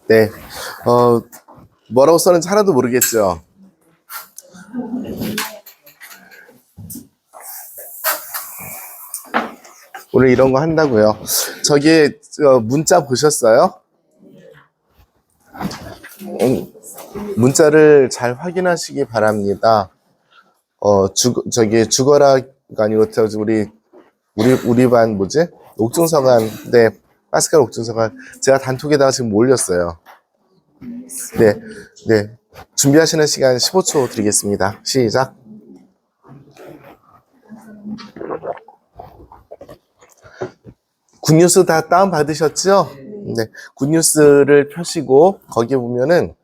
네. 뭐라고 써는지 하나도 모르겠죠. 오늘 이런 거 한다고요. 저기 문자 보셨어요? 문자를 잘 확인하시기 바랍니다. 저기 죽어라가 아니고 우리 반 뭐지? 옥중서관, 네, 파스칼 옥중서관 제가 단톡에다가 지금 올렸어요. 네, 네. 준비하시는 시간 15초 드리겠습니다. 시작. 굿뉴스 다 다운 받으셨죠? 네, 굿뉴스를 펴시고 거기에 보면은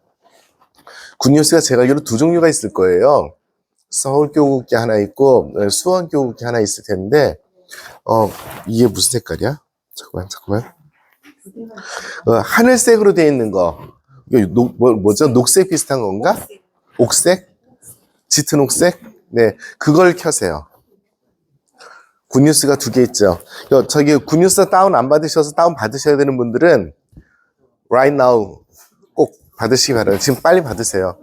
굿뉴스가 제가 알기로 두 종류가 있을 거예요. 서울교국기 하나 있고 수원교국기 하나 있을 텐데 이게 무슨 색깔이야? 잠깐만. 하늘색으로 되어 있는 거. 이게 뭐죠? 녹색 비슷한 건가? 옥색? 짙은 옥색? 네, 그걸 켜세요. 굿뉴스가 두 개 있죠. 저기 굿뉴스 다운 안 받으셔서 다운 받으셔야 되는 분들은 right now 꼭 받으시기 바랍니다. 지금 빨리 받으세요.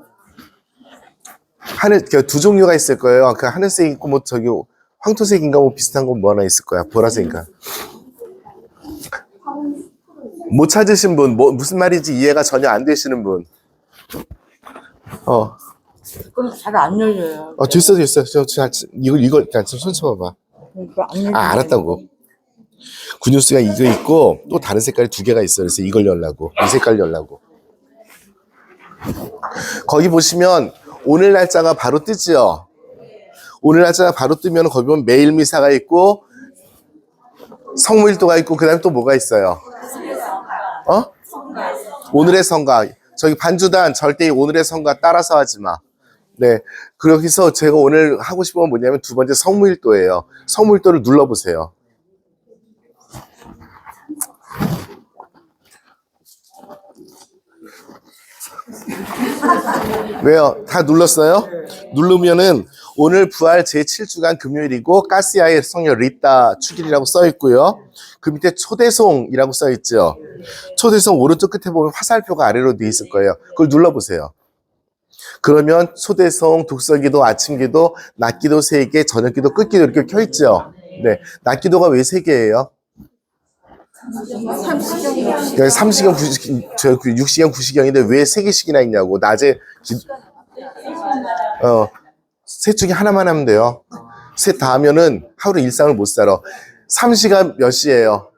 두 종류가 있을 거예요. 그 하늘색 있고 뭐 저기 황토색인가 뭐 비슷한 거 뭐 하나 있을 거야. 보라색인가. 못 찾으신 분, 무슨 말인지 이해가 전혀 안 되시는 분. 그건 잘 안 열려요. 됐어. 이걸 그냥 손 쳐봐봐. 알았다고. 굿뉴스가 이거 있고 또 다른 색깔이 두 개가 있어. 그래서 이걸 열라고. 이 색깔 열라고. 거기 보시면 오늘 날짜가 바로 뜨죠. 오늘 날짜가 바로 뜨면 거기 보면 매일 미사가 있고 성무일도가 있고 그다음에 또 뭐가 있어요? 오늘의 성가. 저기 반주단 절대 오늘의 성가 따라서 하지 마. 네. 그래서 제가 오늘 하고 싶은 건 뭐냐면 두 번째 성무일도예요. 성무일도를 눌러보세요. 왜요? 다 눌렀어요? 누르면은 오늘 부활 제7주간 금요일이고 가시아의 성녀 리따 축일이라고 써 있고요. 그 밑에 초대송이라고 써 있죠. 초대송 오른쪽 끝에 보면 화살표가 아래로 돼 있을 거예요. 그걸 눌러보세요. 그러면 초대송, 독서기도, 아침기도, 낮기도 3개, 저녁기도, 끝기도 이렇게 켜 있죠. 네, 낮기도가 왜 3개예요? 3시경, 6시경, 9시경인데 왜 3개씩이나 있냐고. 낮에 셋 중에 하나만 하면 돼요. 셋 다 하면은 하루 일상을 못 살아. 3시가 몇 시예요?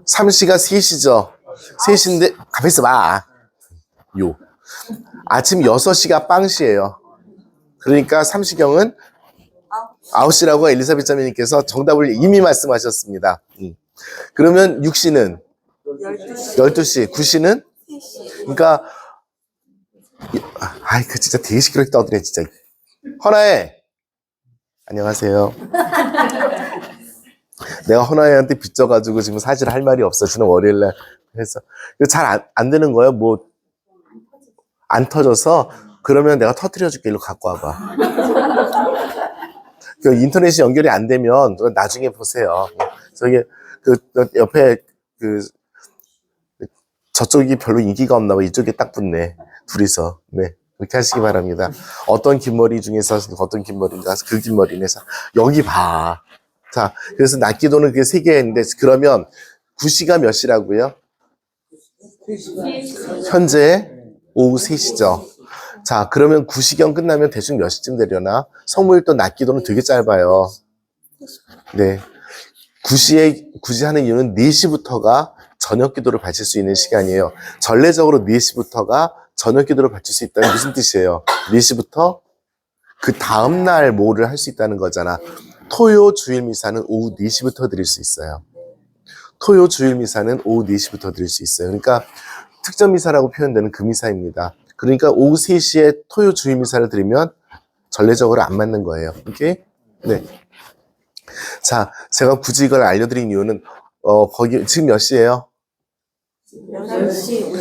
3시가 3시죠. 3시인데 가만히 있어봐. 아침 6시가 빵시예요. 그러니까 3시경은 9시라고 엘리사벳 자매님께서 정답을 이미 말씀하셨습니다. 그러면 6시는 12시, 9시는? 그러니까 그 진짜 되게 시끄럽게 떠드네 진짜. 허나에 안녕하세요. 내가 허나에한테 빚져가지고 지금 사실 할 말이 없어. 지난 월요일날 해서 잘 안 되는 거예요. 뭐 안 터져서. 그러면 내가 터뜨려줄게. 일로 갖고 와봐. 인터넷이 연결이 안 되면 나중에 보세요. 저기 옆에 저쪽이 별로 인기가 없나 봐. 이쪽에 딱 붙네. 둘이서. 네. 그렇게 하시기 바랍니다. 어떤 긴 머리 중에서 어떤 긴 머리인가? 그 긴 머리네. 여기 봐. 자, 그래서 낮기도는 그게 3개인데 그러면 9시가 몇 시라고요? 현재 오후 3시죠. 자, 그러면 9시경 끝나면 대충 몇 시쯤 되려나? 성무일도 낮기도는 되게 짧아요. 네. 9시 하는 이유는 4시부터가 저녁 기도를 바칠 수 있는 시간이에요. 전례적으로 4시부터가 저녁 기도를 바칠 수 있다는 무슨 뜻이에요? 4시부터 그 다음날 뭐를 할 수 있다는 거잖아. 토요 주일 미사는 오후 4시부터 드릴 수 있어요. 토요 주일 미사는 오후 4시부터 드릴 수 있어요. 그러니까 특전 미사라고 표현되는 그 미사입니다. 그러니까 오후 3시에 토요 주일 미사를 드리면 전례적으로 안 맞는 거예요. 오케이? 네. 자, 제가 굳이 이걸 알려드린 이유는 거기 지금 몇 시예요? 11시.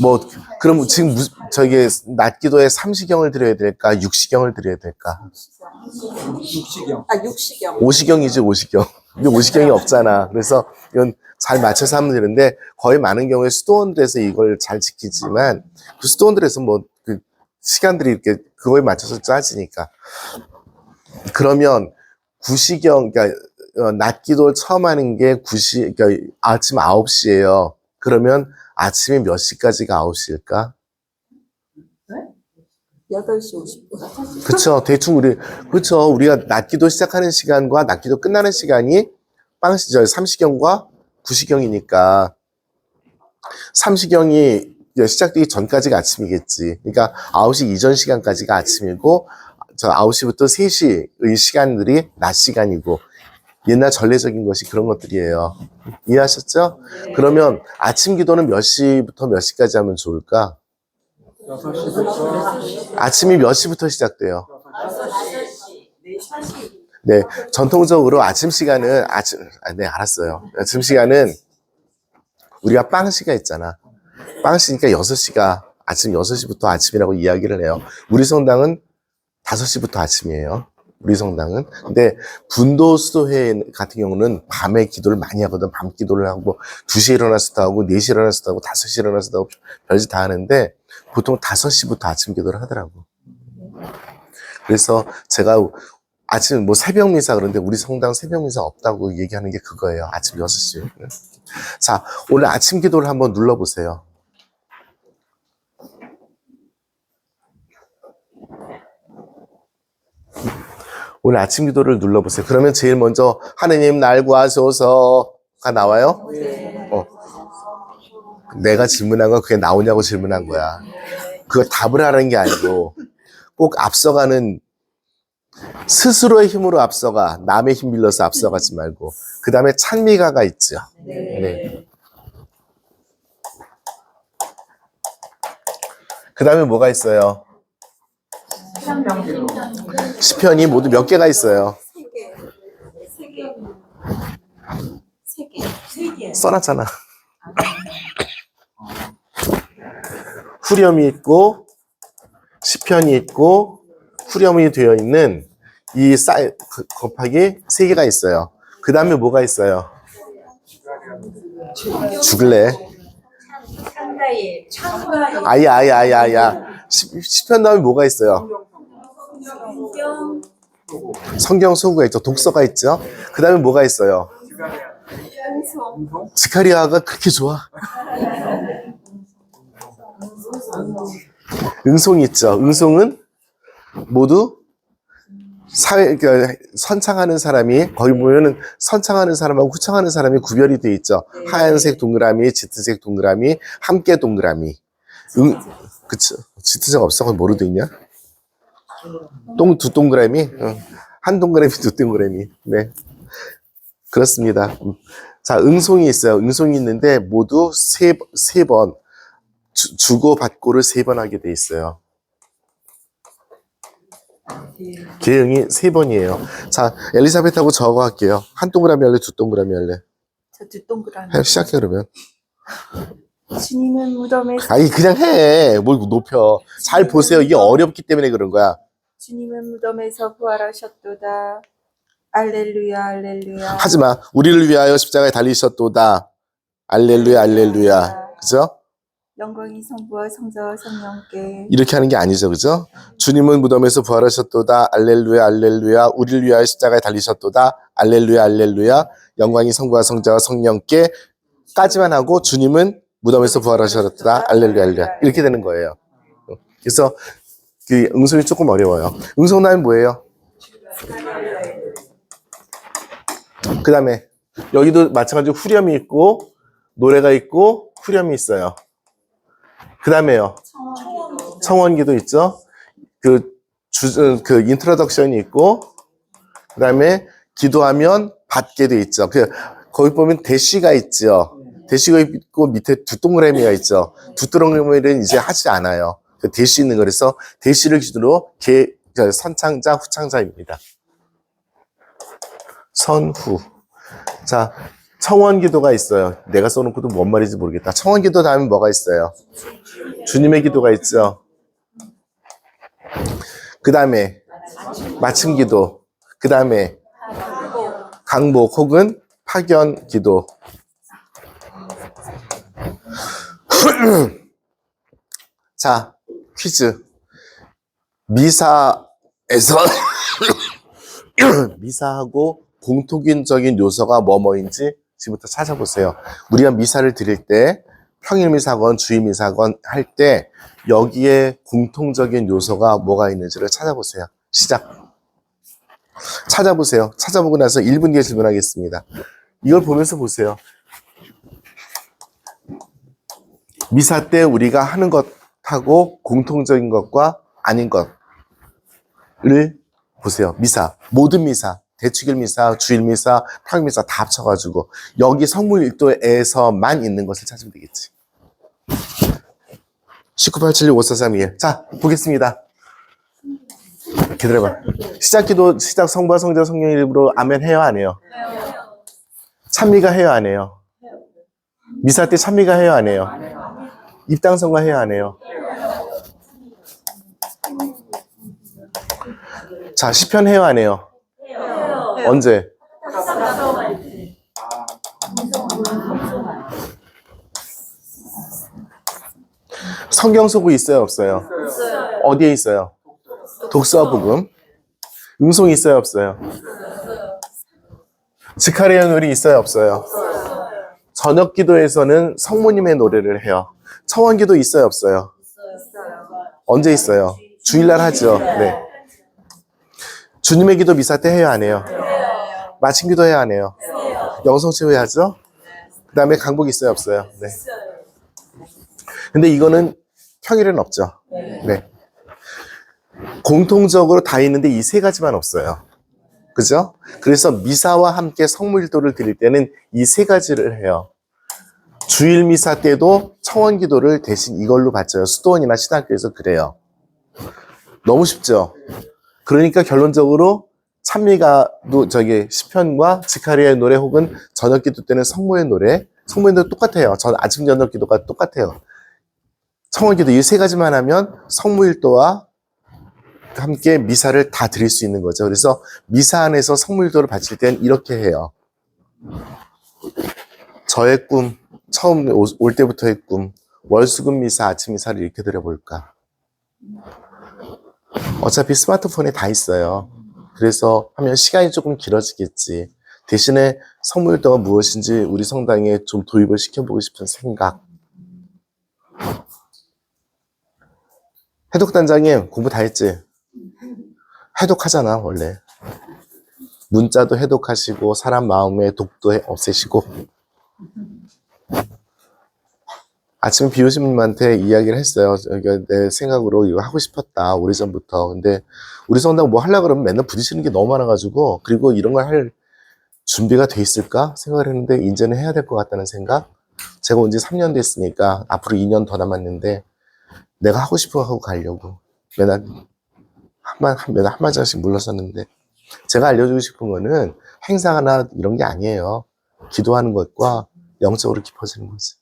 뭐, 그럼 지금 저기, 낮기도에 삼시경을 드려야 될까? 육시경을 드려야 될까? 육시경. 아, 육시경. 오시경이지, 오시경. 근데 오시경이 없잖아. 그래서 이건 잘 맞춰서 하면 되는데, 거의 많은 경우에 수도원들에서 이걸 잘 지키지만, 그 수도원들에서 뭐, 그 시간들이 이렇게 그거에 맞춰서 짜지니까. 그러면, 구시경, 그러니까, 낮기도를 처음 하는 게 그러니까 아침 9시예요. 그러면 아침에 몇 시까지가 9시일까? 8시 50분. 그쵸. 대충 그쵸. 우리가 낮기도 시작하는 시간과 낮기도 끝나는 시간이 삼시경과 구시경이니까, 삼시경이 시작되기 전까지가 아침이겠지. 그러니까 9시 이전 시간까지가 아침이고, 9시부터 3시의 시간들이 낮 시간이고, 옛날 전례적인 것이 그런 것들이에요. 이해하셨죠? 그러면 아침 기도는 몇 시부터 몇 시까지 하면 좋을까? 6시부터 아침이 몇 시부터 시작돼요? 네, 전통적으로 아침 시간은 네, 알았어요. 아침 시간은 우리가 빵시가 있잖아. 빵시니까 6시가 아침 6시부터 아침이라고 이야기를 해요. 우리 성당은 5시부터 아침이에요. 우리 성당은. 근데 분도 수도회 같은 경우는 밤에 기도를 많이 하거든. 밤 기도를 하고 2시에 일어나서도 하고 4시에 일어나서도 하고 5시에 일어나서도 하고 별짓 다 하는데 보통 5시부터 아침 기도를 하더라고. 그래서 제가 아침 뭐 새벽 미사 그런데 우리 성당 새벽 미사 없다고 얘기하는 게 그거예요. 아침 6시. 자, 오늘 아침 기도를 한번 눌러보세요. 오늘 아침 기도를 눌러보세요. 그러면 제일 먼저 하느님 날 구하소서가 나와요? 네. 내가 질문한 건 그게 나오냐고 질문한 거야. 그거 답을 하라는 게 아니고 꼭 앞서가는 스스로의 힘으로 앞서가 남의 힘 빌려서 앞서가지 말고 그 다음에 찬미가가 있죠. 네. 그 다음에 뭐가 있어요? 시편이 모두 몇 개가 있어요? 3개. 써놨잖아. 후렴이 있고 시편이 있고 후렴이 되어 있는 이 곱하기 3개가 있어요. 그 다음에 뭐가 있어요? 죽을래? 아야. 시편 다음에 뭐가 있어요? 성경 소구가 있죠. 독서가 있죠. 그 다음에 뭐가 있어요? 스카리아가 그렇게 좋아? 응송이 있죠. 응송은 모두 그러니까 선창하는 사람이 거기 보면은 선창하는 사람하고 후창하는 사람이 구별이 돼 있죠. 하얀색 동그라미, 짙은색 동그라미, 함께 동그라미. 그쵸. 짙은색 없어? 거기 뭐로 돼 있냐? 두 동그라미? 한 동그라미, 두 동그라미. 네. 그렇습니다. 자, 응송이 있어요. 응송이 있는데 모두 세 번, 주고 받고를 3번 하게 돼 있어요. 계응이 3번이에요. 자, 엘리사벳하고 저거 할게요. 한 동그라미 할래? 두 동그라미 할래? 저 뒷동그라미. 시작해, 그러면. 주님은 무덤에서 아니, 그냥 해. 뭘 높여. 잘 보세요. 이게 어렵기 때문에 그런 거야. 주님은 무덤에서 부활하셨도다. 알렐루야 알렐루야. 하지마. 우리를 위하여 십자가에 달리셨도다. 알렐루야, 알렐루야. 그죠? 영광이 성부와 성자와 성령께. 이렇게 하는 게 아니죠. 그죠? 주님은 무덤에서 부활하셨도다. 알렐루야, 알렐루야. 우리를 위하여 십자가에 달리셨도다. 알렐루야, 알렐루야. 영광이 성부와 성자와 성령께 까지만 하고 주님은 무덤에서 부활하셨도다. 알렐루야, 알렐루야. 이렇게 되는 거예요. 그래서 그 응송이 조금 어려워요. 응송나면 뭐예요? 그 다음에 여기도 마찬가지로 후렴이 있고 노래가 있고 후렴이 있어요. 그 다음에요. 청원기도 있죠. 그 인트로덕션이 있고 그 다음에 기도하면 받게 돼 있죠. 거기 보면 대시가 있죠. 대시가 있고 밑에 두 동그라미가 있죠. 두 동그라미는 이제 하지 않아요. 대시 있는 거라서 대시를 기준으로 선창자, 후창자입니다. 선후. 자, 청원기도가 있어요. 내가 써놓고도 뭔 말인지 모르겠다. 청원기도 다음에 뭐가 있어요? 주님의 기도가 있죠. 그 다음에 마침기도, 그 다음에 강복 혹은 파견기도. 자, 퀴즈. 미사에서 미사하고 공통적인 요소가 뭐뭐인지 지금부터 찾아보세요. 우리가 미사를 드릴 때 평일미사건 주일미사건 할 때 여기에 공통적인 요소가 뭐가 있는지를 찾아보세요. 시작. 찾아보세요. 찾아보고 나서 1분 뒤에 질문하겠습니다. 이걸 보면서 보세요. 미사 때 우리가 하는 것하고 공통적인 것과 아닌 것을 보세요. 미사, 모든 미사, 대축일 미사, 주일 미사, 평일 미사 다 합쳐가지고 여기 성물일도에서만 있는 것을 찾으면 되겠지. 1987-5431. 자, 보겠습니다. 기다려봐. 시작기도, 시작 성부와 성자 성령 이름으로 아멘 해요, 안 해요? 찬미가 해요, 안 해요? 미사 때 찬미가 해요, 안 해요? 입당성가 해요, 안 해요? 자, 시편 해요, 안 해요? 언제? 성경 소구 있어요, 없어요? 어디에 있어요? 독서와 복음. 음성 있어요, 없어요? 지카리아 노래 있어요, 없어요? 저녁 기도에서는 성모님의 노래를 해요. 청원기도 있어요, 없어요? 언제 있어요? 주일날 하죠. 네. 주님의 기도 미사 때 해요, 안 해요? 마침 기도 해요, 안 해요? 영성치유 하죠? 그 다음에 강복 있어요, 없어요? 네. 근데 이거는 평일에는 없죠. 네. 공통적으로 다 있는데 이 세 가지만 없어요. 그죠? 그래서 미사와 함께 성물일도를 드릴 때는 이 세 가지를 해요. 주일 미사 때도 청원 기도를 대신 이걸로 바쳐요. 수도원이나 신학교에서 그래요. 너무 쉽죠? 그러니까 결론적으로 찬미가도 저기 시편과 지카리아의 노래 혹은 저녁 기도 때는 성모의 노래, 성모의 노래 똑같아요. 아침 저녁 기도가 똑같아요. 청원 기도 이 세 가지만 하면 성무일도와 함께 미사를 다 드릴 수 있는 거죠. 그래서 미사 안에서 성무일도를 바칠 땐 이렇게 해요. 저의 꿈, 처음 올 때부터의 꿈, 월수금 미사, 아침 미사를 이렇게 드려볼까. 어차피 스마트폰에 다 있어요. 그래서 하면 시간이 조금 길어지겠지. 대신에 성무일도가 무엇인지 우리 성당에 좀 도입을 시켜보고 싶은 생각. 해독단장님 공부 다 했지? 해독하잖아 원래. 문자도 해독하시고 사람 마음의 독도 없애시고. 아침에 비 오신 분한테 이야기를 했어요. 내 생각으로 이거 하고 싶었다 오래전부터. 근데 우리 성당 뭐 하려고 그러면 맨날 부딪히는 게 너무 많아가지고, 그리고 이런 걸 할 준비가 돼 있을까 생각을 했는데 이제는 해야 될 것 같다는 생각. 제가 온 지 3년 됐으니까 앞으로 2년 더 남았는데 내가 하고 싶은 거 하고 가려고 맨날 한 마디씩 물러섰는데, 제가 알려주고 싶은 거는 행사나 이런 게 아니에요. 기도하는 것과 영적으로 깊어지는 거지.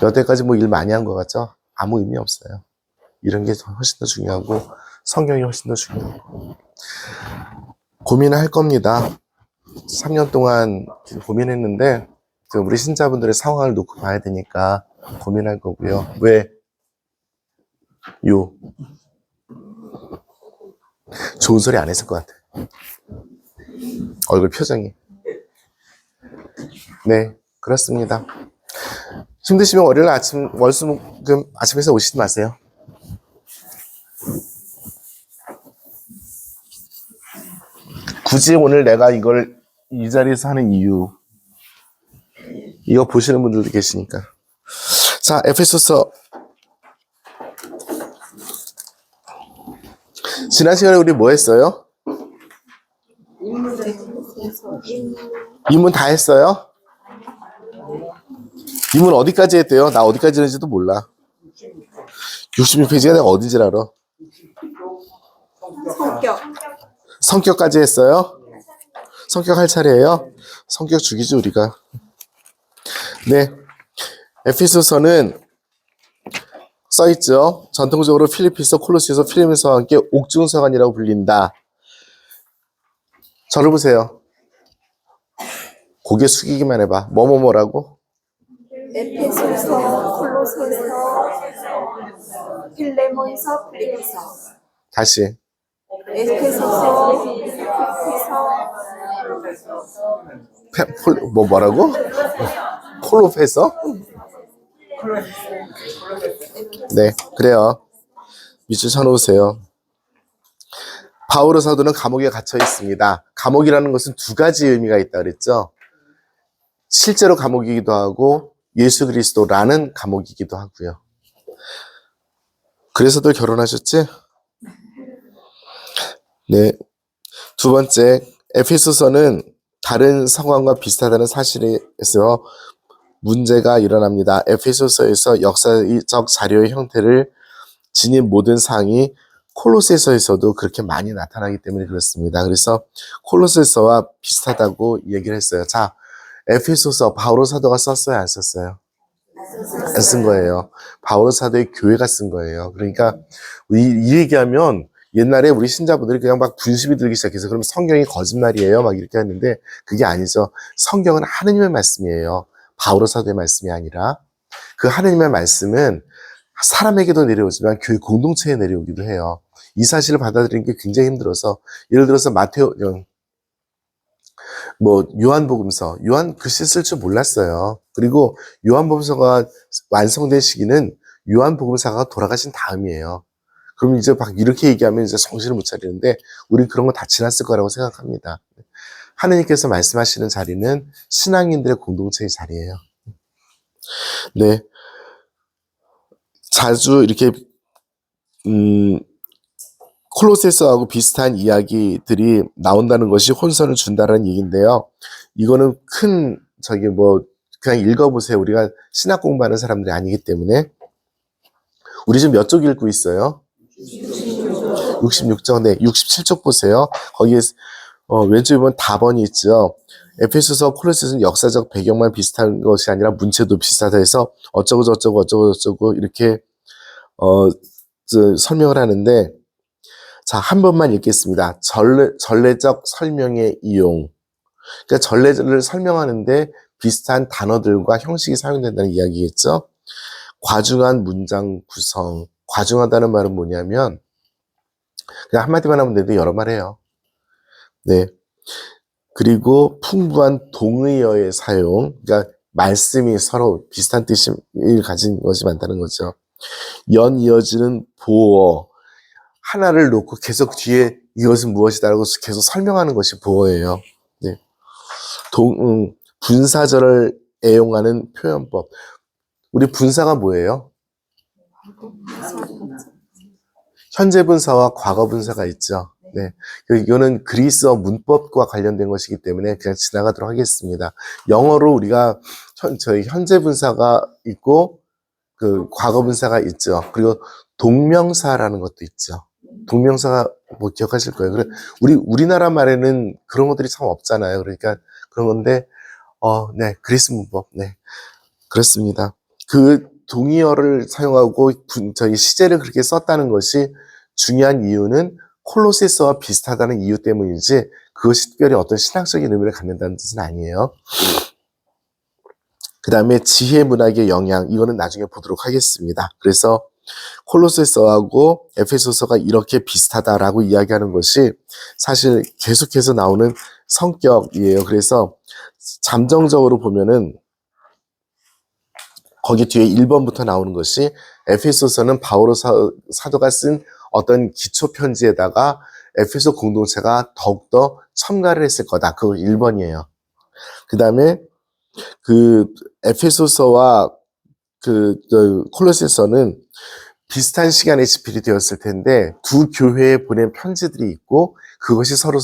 여태까지 뭐 일 많이 한 것 같죠? 아무 의미 없어요. 이런 게 훨씬 더 중요하고 성경이 훨씬 더 중요하고. 고민을 할 겁니다. 3년 동안 고민했는데 우리 신자분들의 상황을 놓고 봐야 되니까 고민할 거고요. 왜? 좋은 소리 안 했을 것 같아. 얼굴 표정이. 네, 그렇습니다. 힘드시면 월요일 아침, 월수금 아침에서 오시지 마세요. 굳이 오늘 내가 이걸 이 자리에서 하는 이유, 이거 보시는 분들도 계시니까. 자, 에베소서. 지난 시간에 우리 뭐 했어요? 이문 다 했어요? 이문 어디까지 했대요? 나 어디까지 했는지도 몰라. 66페이지가 내가 어딘지 알아? 성격. 성격까지 했어요? 성격 할 차례예요? 성격 죽이지 우리가. 네, 에페소서는 써있죠. 전통적으로 필리피서, 콜로시서, 필리몬서와 함께 옥중서관이라고 불린다. 저를 보세요. 고개 숙이기만 해봐. 뭐라고? 에페소서, 콜로새서, 필레몬서, 필리피서. 다시. 에페소서, 필리피서, 뭐라고? 콜로페서? 네, 그래요. 밑줄 쳐놓으세요. 바오로 사도는 감옥에 갇혀 있습니다. 감옥이라는 것은 두 가지 의미가 있다 그랬죠. 실제로 감옥이기도 하고 예수 그리스도라는 감옥이기도 하고요. 그래서들 결혼하셨지? 네. 두 번째, 에페소서는 다른 성황과 비슷하다는 사실에서 문제가 일어납니다. 에페소서에서 역사적 자료의 형태를 지닌 모든 사항이 콜로새서에서도 그렇게 많이 나타나기 때문에 그렇습니다. 그래서 콜로새서와 비슷하다고 얘기를 했어요. 자, 에페소서 바오로 사도가 썼어요, 안 썼어요? 안 쓴 거예요. 바오로 사도의 교회가 쓴 거예요. 그러니까 이 얘기하면 옛날에 우리 신자분들이 그냥 막 분심이 들기 시작해서 그럼 성경이 거짓말이에요 막 이렇게 하는데 그게 아니죠. 성경은 하느님의 말씀이에요. 바오로 사도의 말씀이 아니라 그 하느님의 말씀은 사람에게도 내려오지만 교회 공동체에 내려오기도 해요. 이 사실을 받아들이는 게 굉장히 힘들어서 예를 들어서 요한복음서, 요한 글씨 쓸 줄 몰랐어요. 그리고 요한복음서가 완성된 시기는 요한복음사가 돌아가신 다음이에요. 그럼 이제 막 이렇게 얘기하면 이제 정신을 못 차리는데 우린 그런 거 다 지났을 거라고 생각합니다. 하느님께서 말씀하시는 자리는 신앙인들의 공동체의 자리예요. 네. 자주 이렇게 콜로새서하고 비슷한 이야기들이 나온다는 것이 혼선을 준다는 얘기인데요. 이거는 그냥 읽어보세요. 우리가 신학 공부하는 사람들이 아니기 때문에. 우리 지금 몇 쪽 읽고 있어요? 66쪽. 네, 67쪽 보세요. 거기에 왼쪽에 보면 답번이 있죠. 에페소서, 콜로새서는 역사적 배경만 비슷한 것이 아니라 문체도 비슷하다 해서 어쩌고 이렇게 설명을 하는데 자, 한 번만 읽겠습니다. 전례적 설명의 이용. 그러니까 전례를 설명하는데 비슷한 단어들과 형식이 사용된다는 이야기겠죠. 과중한 문장 구성. 과중하다는 말은 뭐냐면 그냥 한마디만 하면 되는데 여러 말 해요. 네. 그리고 풍부한 동의어의 사용. 그러니까 말씀이 서로 비슷한 뜻을 가진 것이 많다는 거죠. 이어지는 보어. 하나를 놓고 계속 뒤에 이것은 무엇이다라고 계속 설명하는 것이 보어예요. 네. 분사절을 애용하는 표현법. 우리 분사가 뭐예요? 현재 분사와 과거 분사가 있죠. 네. 이거는 그리스어 문법과 관련된 것이기 때문에 그냥 지나가도록 하겠습니다. 영어로 우리가 저희 현재 분사가 있고 그 과거 분사가 있죠. 그리고 동명사라는 것도 있죠. 동명사가 뭐 기억하실 거예요. 그래 우리나라 말에는 그런 것들이 참 없잖아요. 그러니까 그런 건데 네, 그리스 문법. 네. 그렇습니다. 그 동의어를 사용하고 저희 시제를 그렇게 썼다는 것이 중요한 이유는 콜로새서와 비슷하다는 이유 때문이지 그것이 특별히 어떤 신학적인 의미를 갖는다는 뜻은 아니에요. 그 다음에 지혜 문학의 영향, 이거는 나중에 보도록 하겠습니다. 그래서 콜로새서하고 에페소서가 이렇게 비슷하다라고 이야기하는 것이 사실 계속해서 나오는 성격이에요. 그래서 잠정적으로 보면은 거기 뒤에 1번부터 나오는 것이 에페소서는 바오로 사도가 쓴 어떤 기초 편지에다가 에페소 공동체가 더욱더 첨가를 했을 거다. 그거 1번이에요. 그 다음에 그 에페소서와 콜로새서는 비슷한 시간에 집필이 되었을 텐데 두 교회에 보낸 편지들이 있고 그것이 서로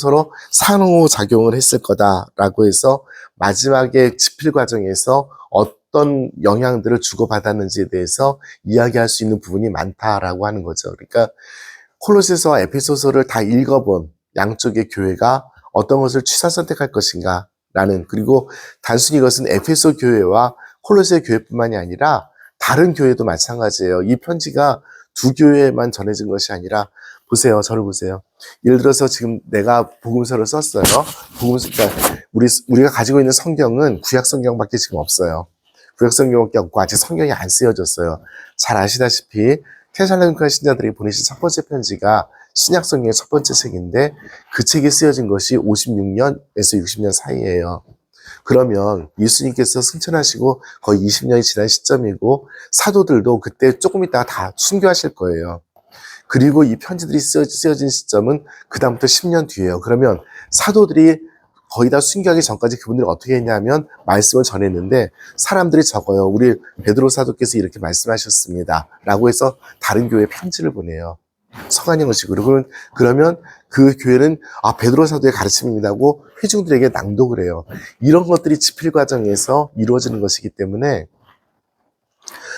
상호작용을 했을 거다라고 해서 마지막에 집필 과정에서 어떤 영향들을 주고받았는지에 대해서 이야기할 수 있는 부분이 많다라고 하는 거죠. 그러니까 콜로새서와 에페소서를 다 읽어본 양쪽의 교회가 어떤 것을 취사 선택할 것인가 라는, 그리고 단순히 이것은 에페소 교회와 콜로세 교회뿐만이 아니라 다른 교회도 마찬가지예요. 이 편지가 두 교회에만 전해진 것이 아니라, 보세요. 저를 보세요. 예를 들어서 지금 내가 복음서를 썼어요. 복음서, 그러니까 우리가 가지고 있는 성경은 구약 성경밖에 지금 없어요. 구약 성경밖에 없고 아직 성경이 안 쓰여졌어요. 잘 아시다시피 테살로니가 신자들이 보내신 첫 번째 편지가 신약 성경의 첫 번째 책인데 그 책이 쓰여진 것이 56년에서 60년 사이예요. 그러면 예수님께서 승천하시고 거의 20년이 지난 시점이고 사도들도 그때 조금 있다가 다 순교하실 거예요. 그리고 이 편지들이 쓰여진 시점은 그 다음부터 10년 뒤예요. 그러면 사도들이 거의 다 순교하기 전까지 그분들이 어떻게 했냐면 말씀을 전했는데 사람들이 적어요. 우리 베드로 사도께서 이렇게 말씀하셨습니다. 라고 해서 다른 교회에 편지를 보내요. 서간 형식으로. 그러면 그 교회는 베드로 사도의 가르침입니다 하고 회중들에게 낭독을 해요. 이런 것들이 집필 과정에서 이루어지는 것이기 때문에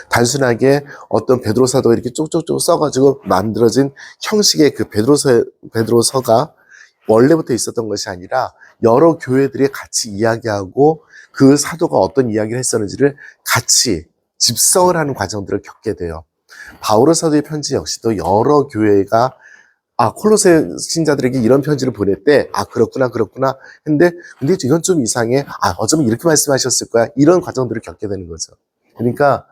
단순하게 어떤 베드로 사도가 이렇게 쪽쪽쪽 써가지고 만들어진 형식의 그 베드로서가 원래부터 있었던 것이 아니라 여러 교회들이 같이 이야기하고 그 사도가 어떤 이야기를 했었는지를 같이 집성을 하는 과정들을 겪게 돼요. 바오로 사도의 편지 역시도 여러 교회가 콜로세 신자들에게 이런 편지를 보냈대. 그렇구나. 근데 이건 좀 이상해. 어쩌면 이렇게 말씀하셨을 거야. 이런 과정들을 겪게 되는 거죠. 그러니까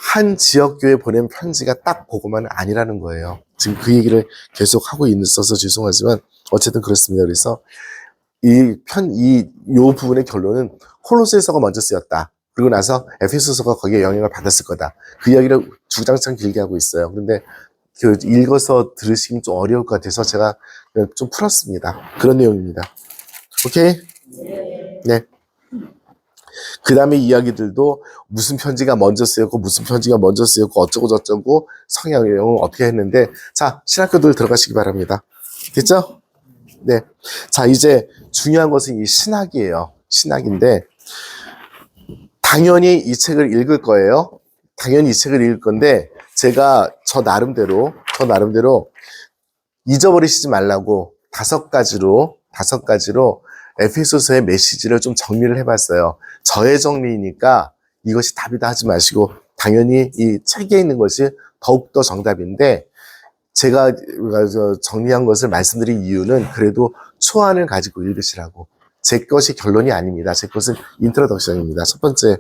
한 지역교회 보낸 편지가 딱 그것만은 아니라는 거예요. 지금 그 얘기를 계속 하고 있어서 죄송하지만 어쨌든 그렇습니다. 그래서 요 부분의 결론은 콜로세서가 먼저 쓰였다. 그리고 나서 에페소서가 거기에 영향을 받았을 거다. 그 이야기를 주장창 길게 하고 있어요. 그런데 읽어서 들으시긴 좀 어려울 것 같아서 제가 좀 풀었습니다. 그런 내용입니다. 오케이? 네. 그 다음에 이야기들도 무슨 편지가 먼저 쓰였고 무슨 편지가 먼저 쓰였고 어쩌고 저쩌고 성향 내용을 어떻게 했는데 자, 신학교들 들어가시기 바랍니다. 됐죠? 네. 자, 이제 중요한 것은 이 신학이에요. 신학인데 당연히 이 책을 읽을 거예요. 당연히 이 책을 읽을 건데 제가 저 나름대로 잊어버리시지 말라고 다섯 가지로 에페소서의 메시지를 좀 정리를 해봤어요. 저의 정리니까 이것이 답이다 하지 마시고 당연히 이 책에 있는 것이 더욱더 정답인데 제가 정리한 것을 말씀드린 이유는 그래도 초안을 가지고 읽으시라고. 제 것이 결론이 아닙니다. 제 것은 인트로덕션입니다. 첫 번째.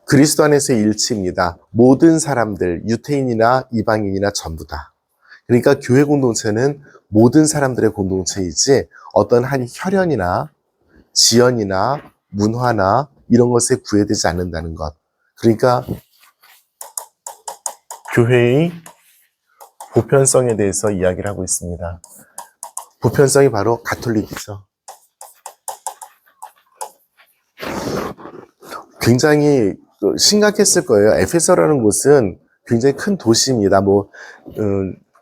그리스도 안에서의 일치입니다. 모든 사람들, 유태인이나 이방인이나 전부 다. 그러니까 교회 공동체는 모든 사람들의 공동체이지 어떤 한 혈연이나 지연이나 문화나 이런 것에 구애되지 않는다는 것. 그러니까 교회의 보편성에 대해서 이야기를 하고 있습니다. 보편성이 바로 가톨릭이죠. 굉장히 심각했을 거예요. 에페소라는 곳은 굉장히 큰 도시입니다.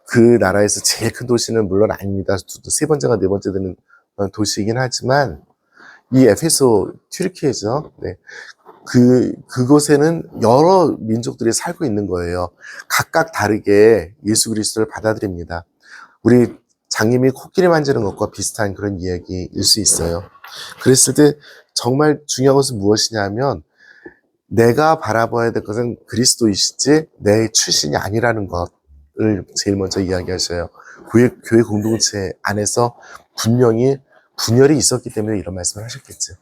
그 나라에서 제일 큰 도시는 물론 아닙니다. 세 번째가 네 번째 되는 도시이긴 하지만 이 에페소 튀르키예죠. 네. 그곳에는 여러 민족들이 살고 있는 거예요. 각각 다르게 예수 그리스도를 받아들입니다. 우리 장님이 코끼리 만지는 것과 비슷한 그런 이야기일 수 있어요. 그랬을 때 정말 중요한 것은 무엇이냐면 내가 바라봐야 될 것은 그리스도이시지 내 출신이 아니라는 것을 제일 먼저 이야기하셔요. 교회 공동체 안에서 분명히 분열이 있었기 때문에 이런 말씀을 하셨겠죠.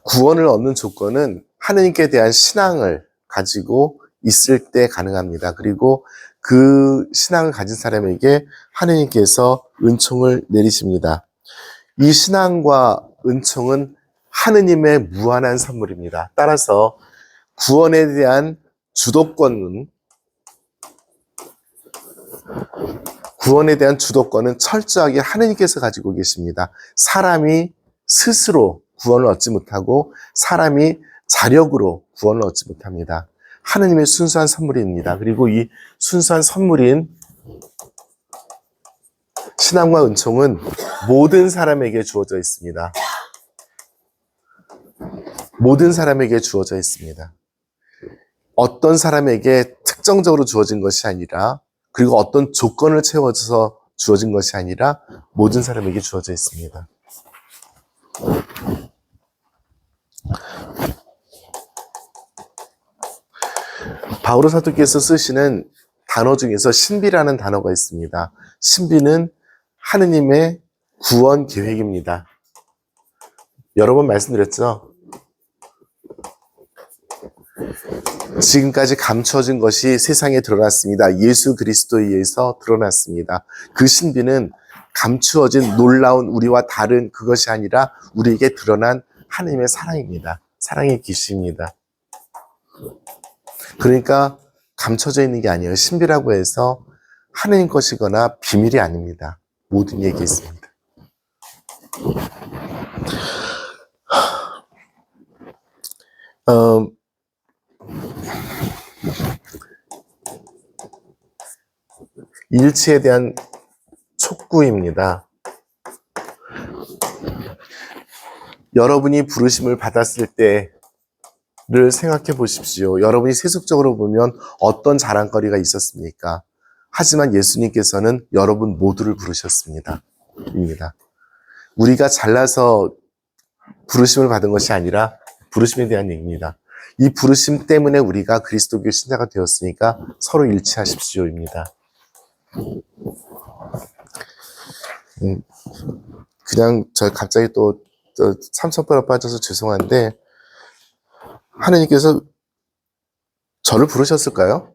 구원을 얻는 조건은 하느님께 대한 신앙을 가지고 있을 때 가능합니다. 그리고 그 신앙을 가진 사람에게 하느님께서 은총을 내리십니다. 이 신앙과 은총은 하느님의 무한한 선물입니다. 따라서 구원에 대한 주도권은 철저하게 하느님께서 가지고 계십니다. 사람이 스스로 구원을 얻지 못하고 사람이 자력으로 구원을 얻지 못합니다. 하느님의 순수한 선물입니다. 그리고 이 순수한 선물인 신앙과 은총은 모든 사람에게 주어져 있습니다. 모든 사람에게 주어져 있습니다. 어떤 사람에게 특정적으로 주어진 것이 아니라, 그리고 어떤 조건을 채워져서 주어진 것이 아니라 모든 사람에게 주어져 있습니다. 바오로 사도께서 쓰시는 단어 중에서 신비라는 단어가 있습니다. 신비는 하느님의 구원 계획입니다. 여러 번 말씀드렸죠? 지금까지 감춰진 것이 세상에 드러났습니다. 예수 그리스도에 의해서 드러났습니다. 그 신비는 감추어진 놀라운 우리와 다른 그것이 아니라 우리에게 드러난 하느님의 사랑입니다. 사랑의 계시입니다. 그러니까 감춰져 있는 게 아니에요. 신비라고 해서 하느님 것이거나 비밀이 아닙니다. 모든 얘기 있습니다. 일치에 대한 촉구입니다. 여러분이 부르심을 받았을 때를 생각해 보십시오. 여러분이 세속적으로 보면 어떤 자랑거리가 있었습니까? 하지만 예수님께서는 여러분 모두를 부르셨습니다. 입니다. 우리가 잘나서 부르심을 받은 것이 아니라 부르심에 대한 얘기입니다. 이 부르심 때문에 우리가 그리스도교 신자가 되었으니까 서로 일치하십시오입니다. 그냥 저 갑자기 또 삼천포로 빠져서 죄송한데, 하느님께서 저를 부르셨을까요?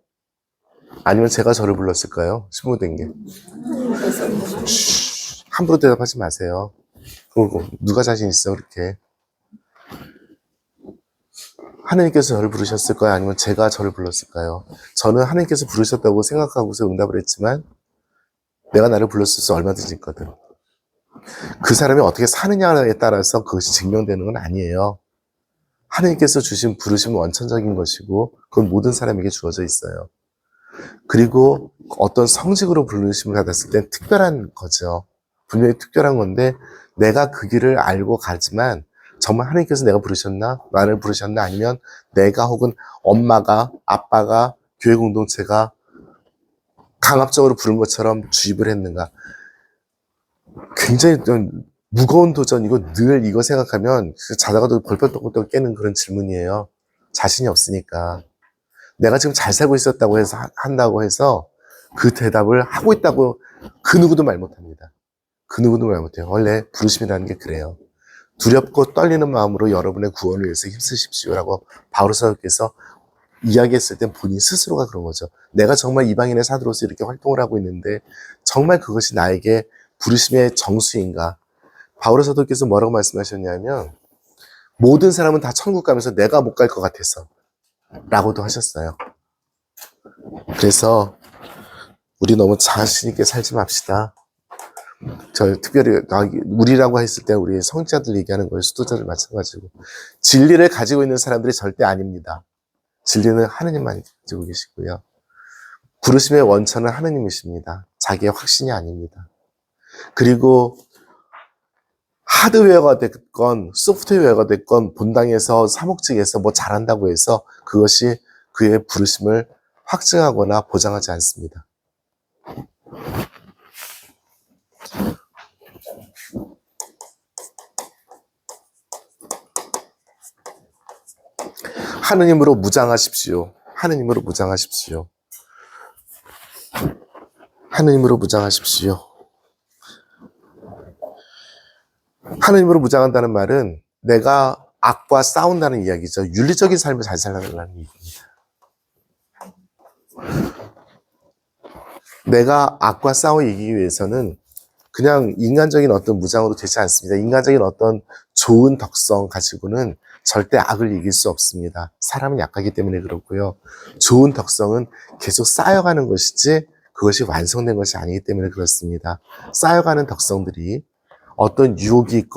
아니면 제가 저를 불렀을까요? 신부된 게. 함부로 대답하지 마세요. 누가 자신 있어 그렇게. 하느님께서 저를 부르셨을까요? 아니면 제가 저를 불렀을까요? 저는 하느님께서 부르셨다고 생각하고서 응답을 했지만 내가 나를 불렀을 수 얼마든지 있거든. 그 사람이 어떻게 사느냐에 따라서 그것이 증명되는 건 아니에요. 하느님께서 주신 부르심은 원천적인 것이고 그건 모든 사람에게 주어져 있어요. 그리고 어떤 성직으로 부르심을 받았을 땐 특별한 거죠. 분명히 특별한 건데 내가 그 길을 알고 가지만 정말 하느님께서 내가 부르셨나? 나를 부르셨나? 아니면 내가 혹은 엄마가, 아빠가, 교회 공동체가 강압적으로 부른 것처럼 주입을 했는가? 굉장히 무거운 도전이고 늘 이거 생각하면 자다가도 벌떡벌떡 깨는 그런 질문이에요. 자신이 없으니까. 내가 지금 잘 살고 있었다고 해서 한다고 해서 그 대답을 하고 있다고 그 누구도 말 못합니다. 그 누구도 말 못해요. 원래 부르심이라는 게 그래요. 두렵고 떨리는 마음으로 여러분의 구원을 위해서 힘쓰십시오라고 바오로 사도께서 이야기했을 땐 본인 스스로가 그런 거죠. 내가 정말 이방인의 사도로서 이렇게 활동을 하고 있는데 정말 그것이 나에게 부르심의 정수인가? 바오로 사도께서 뭐라고 말씀하셨냐면 모든 사람은 다 천국 가면서 내가 못 갈 것 같아서 라고도 하셨어요. 그래서 우리 너무 자신 있게 살지 맙시다. 저 특별히 우리라고 했을 때 우리 성직자들 얘기하는 거예요. 수도자들 마찬가지고. 진리를 가지고 있는 사람들이 절대 아닙니다. 진리는 하느님만 가지고 계시고요. 부르심의 원천은 하느님이십니다. 자기의 확신이 아닙니다. 그리고 하드웨어가 됐건 소프트웨어가 됐건 본당에서 사목직에서 뭐 잘한다고 해서 그것이 그의 부르심을 확증하거나 보장하지 않습니다. 하느님으로 무장하십시오. 하느님으로 무장하십시오. 하느님으로 무장하십시오. 하느님으로 무장한다는 말은 내가 악과 싸운다는 이야기죠. 윤리적인 삶을 잘 살아가려는 얘기입니다. 내가 악과 싸워 이기기 위해서는 그냥 인간적인 어떤 무장으로 되지 않습니다. 인간적인 어떤 좋은 덕성 가지고는 절대 악을 이길 수 없습니다. 사람은 약하기 때문에 그렇고요. 좋은 덕성은 계속 쌓여가는 것이지 그것이 완성된 것이 아니기 때문에 그렇습니다. 쌓여가는 덕성들이 어떤 유혹이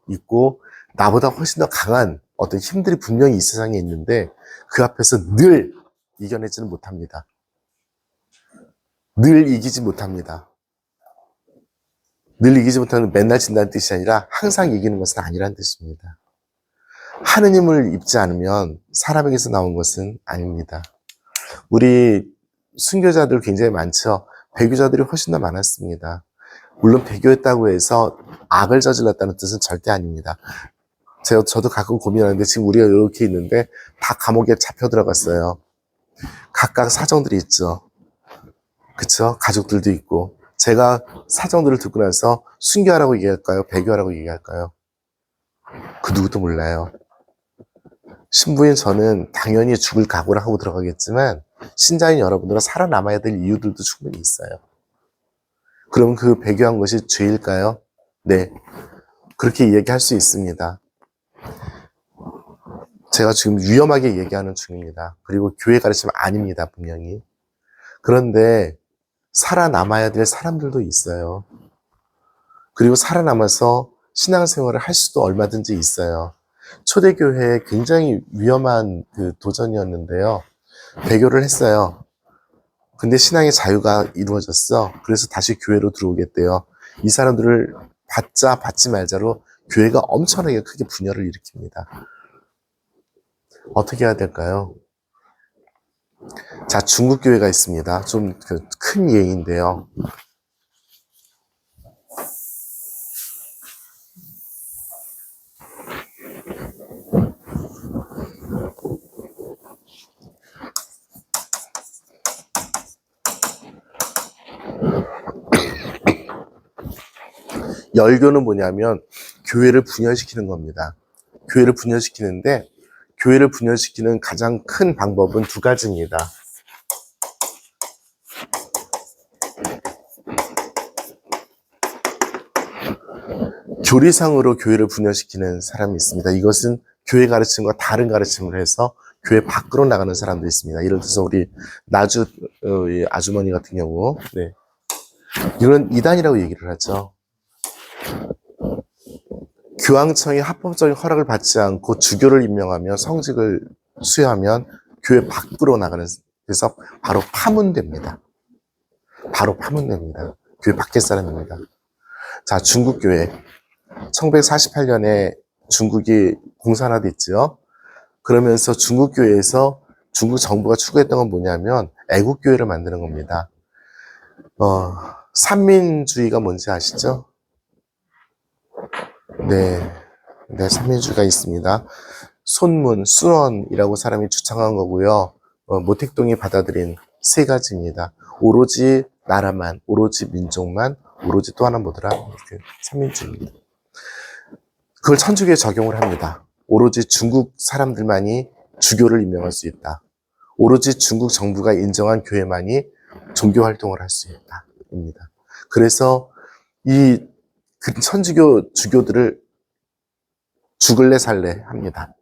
있고 나보다 훨씬 더 강한 어떤 힘들이 분명히 이 세상에 있는데 그 앞에서 늘 이겨내지는 못합니다. 늘 이기지 못합니다. 늘 이기지 못하는 맨날 진다는 뜻이 아니라 항상 이기는 것은 아니라는 뜻입니다. 하느님을 입지 않으면 사람에게서 나온 것은 아닙니다. 우리 순교자들 굉장히 많죠. 배교자들이 훨씬 더 많았습니다. 물론 배교했다고 해서 악을 저질렀다는 뜻은 절대 아닙니다. 저도 가끔 고민하는데 지금 우리가 이렇게 있는데 다 감옥에 잡혀 들어갔어요. 각각 사정들이 있죠. 그쵸? 가족들도 있고. 제가 사정들을 듣고 나서 순교하라고 얘기할까요? 배교하라고 얘기할까요? 그 누구도 몰라요. 신부인 저는 당연히 죽을 각오를 하고 들어가겠지만 신자인 여러분들은 살아남아야 될 이유들도 충분히 있어요. 그럼 그 배교한 것이 죄일까요? 네. 그렇게 얘기할 수 있습니다. 제가 지금 위험하게 얘기하는 중입니다. 그리고 교회 가르침 아닙니다, 분명히. 그런데 살아남아야 될 사람들도 있어요. 그리고 살아남아서 신앙생활을 할 수도 얼마든지 있어요. 초대교회에 굉장히 위험한 그 도전이었는데요. 배교를 했어요. 근데 신앙의 자유가 이루어졌어. 그래서 다시 교회로 들어오겠대요. 이 사람들을 받자 받지 말자로 교회가 엄청나게 크게 분열을 일으킵니다. 어떻게 해야 될까요? 자, 중국 교회가 있습니다. 좀 큰 예인데요. 열교는 뭐냐면 교회를 분열시키는 겁니다. 교회를 분열시키는데 교회를 분열시키는 가장 큰 방법은 두 가지입니다. 교리상으로 교회를 분열시키는 사람이 있습니다. 이것은 교회 가르침과 다른 가르침을 해서 교회 밖으로 나가는 사람도 있습니다. 예를 들어서 우리 나주 아주머니 같은 경우, 네. 이건 이단이라고 얘기를 하죠. 교황청이 합법적인 허락을 받지 않고 주교를 임명하며 성직을 수여하면 교회 밖으로 나가는, 그래서 바로 파문됩니다. 바로 파문됩니다. 교회 밖의 사람입니다. 자, 중국교회. 1948년에 중국이 공산화됐죠. 그러면서 중국교회에서 중국 정부가 추구했던 건 뭐냐면 애국교회를 만드는 겁니다. 삼민주의가 뭔지 아시죠? 네, 삼민주의가 있습니다. 손문, 순원이라고 사람이 주창한 거고요. 모택동이 받아들인 세 가지입니다. 오로지 나라만, 오로지 민족만, 오로지 또 하나 뭐더라? 이렇게 삼민주의입니다. 그걸 천주교에 적용을 합니다. 오로지 중국 사람들만이 주교를 임명할 수 있다. 오로지 중국 정부가 인정한 교회만이 종교 활동을 할 수 있다. 입니다. 그래서 이 천주교 주교들을 죽을래 살래 합니다.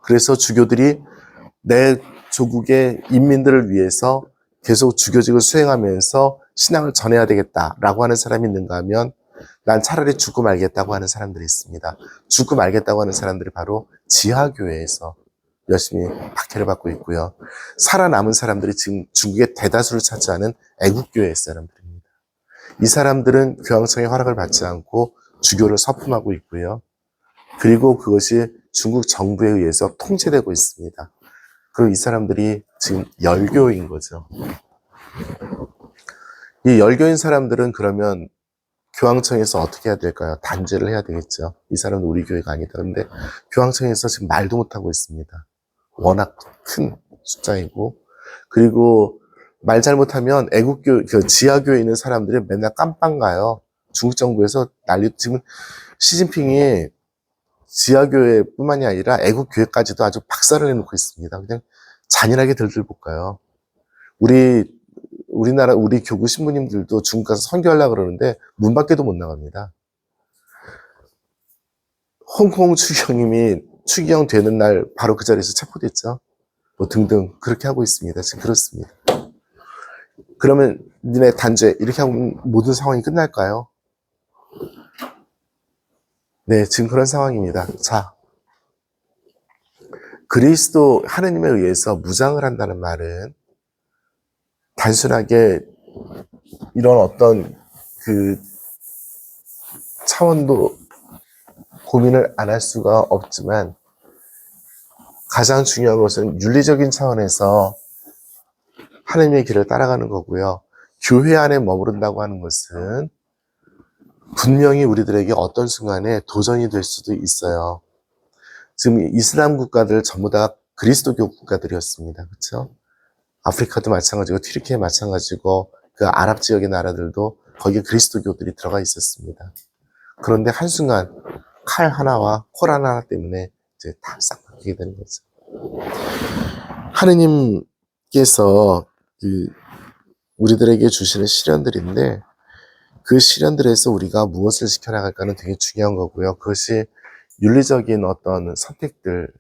그래서 주교들이 내 조국의 인민들을 위해서 계속 주교직을 수행하면서 신앙을 전해야 되겠다라고 하는 사람이 있는가 하면 난 차라리 죽고 말겠다고 하는 사람들이 있습니다. 죽고 말겠다고 하는 사람들이 바로 지하교회에서 열심히 박해를 받고 있고요. 살아남은 사람들이 지금 중국의 대다수를 차지하는 애국교회의 사람들입니다. 이 사람들은 교황청의 허락을 받지 않고 주교를 서품하고 있고요. 그리고 그것이 중국 정부에 의해서 통제되고 있습니다. 그리고 이 사람들이 지금 열교인 거죠. 이 열교인 사람들은 그러면 교황청에서 어떻게 해야 될까요? 단죄를 해야 되겠죠. 이 사람은 우리 교회가 아니다. 그런데 교황청에서 지금 말도 못하고 있습니다. 워낙 큰 숫자이고, 그리고 말 잘못하면 애국교, 지하교에 있는 사람들이 맨날 깜빵 가요. 중국 정부에서 지금 시진핑이 지하교회뿐만이 아니라 애국교회까지도 아주 박살을 내놓고 있습니다. 그냥 잔인하게 들들 볶아요. 우리나라, 우리 교구 신부님들도 중국 가서 선교하려고 그러는데 문 밖에도 못 나갑니다. 홍콩 추기경 되는 날 바로 그 자리에서 체포됐죠. 뭐 등등 그렇게 하고 있습니다. 지금 그렇습니다. 그러면 니네 단죄 이렇게 하면 모든 상황이 끝날까요? 네, 지금 그런 상황입니다. 자, 그리스도 하느님에 의해서 무장을 한다는 말은 단순하게 이런 어떤 그 차원도 고민을 안 할 수가 없지만 가장 중요한 것은 윤리적인 차원에서 하느님의 길을 따라가는 거고요. 교회 안에 머무른다고 하는 것은 분명히 우리들에게 어떤 순간에 도전이 될 수도 있어요. 지금 이슬람 국가들 전부 다 그리스도교 국가들이었습니다. 그렇죠? 아프리카도 마찬가지고 튀르키예 마찬가지고 그 아랍 지역의 나라들도 거기에 그리스도교들이 들어가 있었습니다. 그런데 한순간 칼 하나와 콜 하나 때문에 이제 다 싹 바뀌게 되는 거죠. 하느님께서 우리들에게 주시는 시련들인데 그 시련들에서 우리가 무엇을 지켜나갈까는 되게 중요한 거고요. 그것이 윤리적인 어떤 선택들이고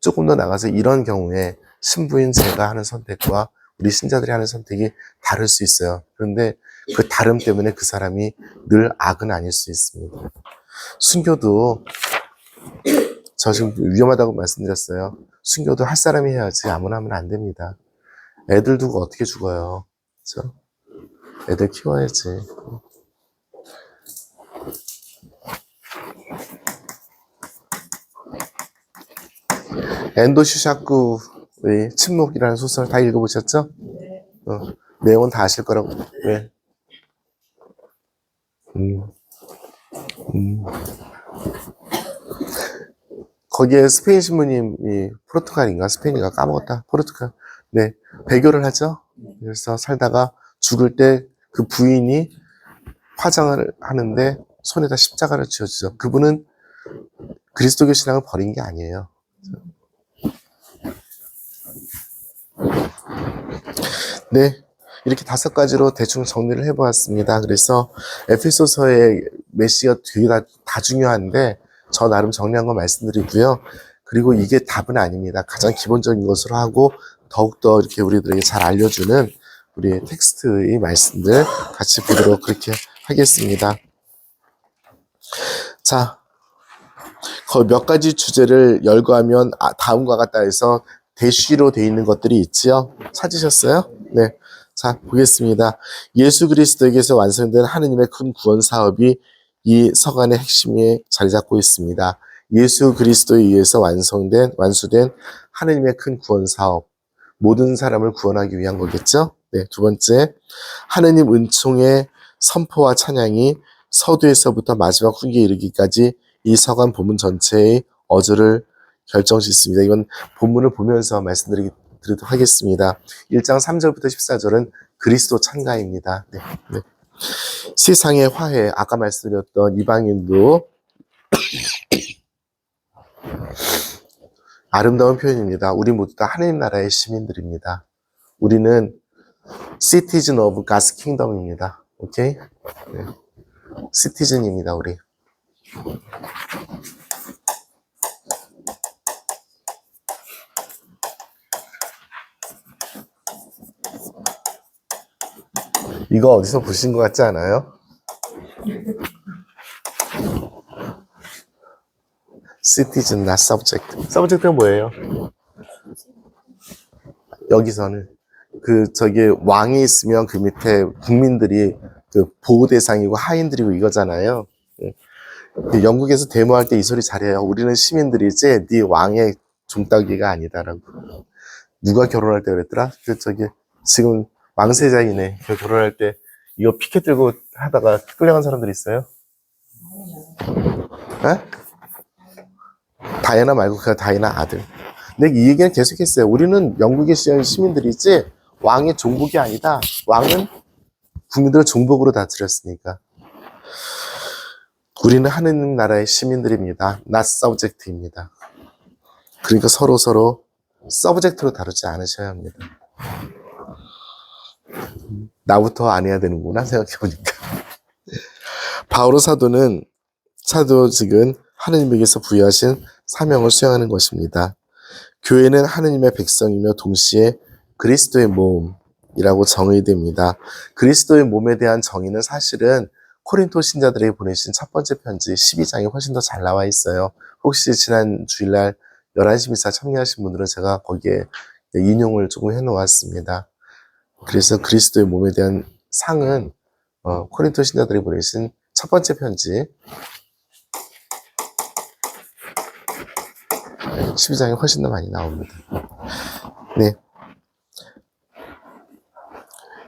조금 더 나가서 이런 경우에 신부인 제가 하는 선택과 우리 신자들이 하는 선택이 다를 수 있어요. 그런데 그 다름 때문에 그 사람이 늘 악은 아닐 수 있습니다. 순교도 저 지금 위험하다고 말씀드렸어요. 순교도 할 사람이 해야지 아무나 하면 안 됩니다. 애들 두고 어떻게 죽어요? 그렇죠? 애들 키워야지. 엔도 슈샤쿠의 침묵이라는 소설 다 읽어보셨죠? 내용은 다 아실 거라고. 왜? 거기에 스페인 신부님이 포르투갈인가 스페인인가 까먹었다. 포르투갈. 네, 배교를 하죠. 그래서 살다가 죽을 때 그 부인이 화장을 하는데 손에다 십자가를 쥐어주죠. 그분은 그리스도교 신앙을 버린 게 아니에요. 네, 이렇게 5가지로 대충 정리를 해보았습니다. 그래서 에페소서의 메시가 되게 다 중요한데 저 나름 정리한 거 말씀드리고요. 그리고 이게 답은 아닙니다. 가장 기본적인 것으로 하고 더욱더 이렇게 우리들에게 잘 알려주는 우리 텍스트의 말씀들 같이 보도록 그렇게 하겠습니다. 자, 거의 몇 가지 주제를 열거하면 다음과 같다 해서 대쉬로 되어 있는 것들이 있지요. 찾으셨어요? 네. 자, 보겠습니다. 예수 그리스도에게서 완성된 하느님의 큰 구원 사업이 이 서간의 핵심에 자리 잡고 있습니다. 예수 그리스도에 의해서 완수된 하느님의 큰 구원 사업. 모든 사람을 구원하기 위한 거겠죠? 네. 2번째, 하느님 은총의 선포와 찬양이 서두에서부터 마지막 후기에 이르기까지 이 서간 본문 전체의 어조를 결정짓습니다. 이건 본문을 보면서 말씀드리도록 하겠습니다. 1장 3절부터 14절은 그리스도 찬가입니다. 네, 네. 세상의 화해, 아까 말씀드렸던 이방인도 아름다운 표현입니다. 우리 모두 다 하나님 나라의 시민들입니다. 우리는 citizen of God's kingdom입니다. 오케이? 네. citizen입니다, 우리. 이거 어디서 보신 것 같지 않아요? citizen, not subject. subject가 뭐예요? 여기서는 왕이 있으면 그 밑에 국민들이 그 보호 대상이고 하인들이고 이거잖아요. 영국에서 데모할 때 이 소리 잘해요. 우리는 시민들이지 네 왕의 종따기가 아니다라고. 누가 결혼할 때 그랬더라? 지금 왕세자이네. 결혼할 때 이거 피켓 들고 하다가 끌려간 사람들 있어요? 에? 다이애나 말고 그 다이애나 아들. 근데 이 얘기는 계속했어요. 우리는 영국의 시민들이지 왕의 종복이 아니다. 왕은 국민들을 종복으로 다스렸으니까. 우리는 하느님 나라의 시민들입니다. not subject입니다. 그러니까 서로 subject로 다루지 않으셔야 합니다. 나부터 안 해야 되는구나 생각해보니까. 바오로 사도직은 하느님에게서 부여하신 사명을 수행하는 것입니다. 교회는 하느님의 백성이며 동시에 그리스도의 몸이라고 정의됩니다. 그리스도의 몸에 대한 정의는 사실은 코린토 신자들에게 보내신 첫 번째 편지 12장이 훨씬 더 잘 나와 있어요. 혹시 지난 주일날 11시 미사 참여하신 분들은 제가 거기에 인용을 조금 해놓았습니다. 그래서 그리스도의 몸에 대한 상은 코린토 신자들이 보내신 첫 번째 편지 12장이 훨씬 더 많이 나옵니다. 네.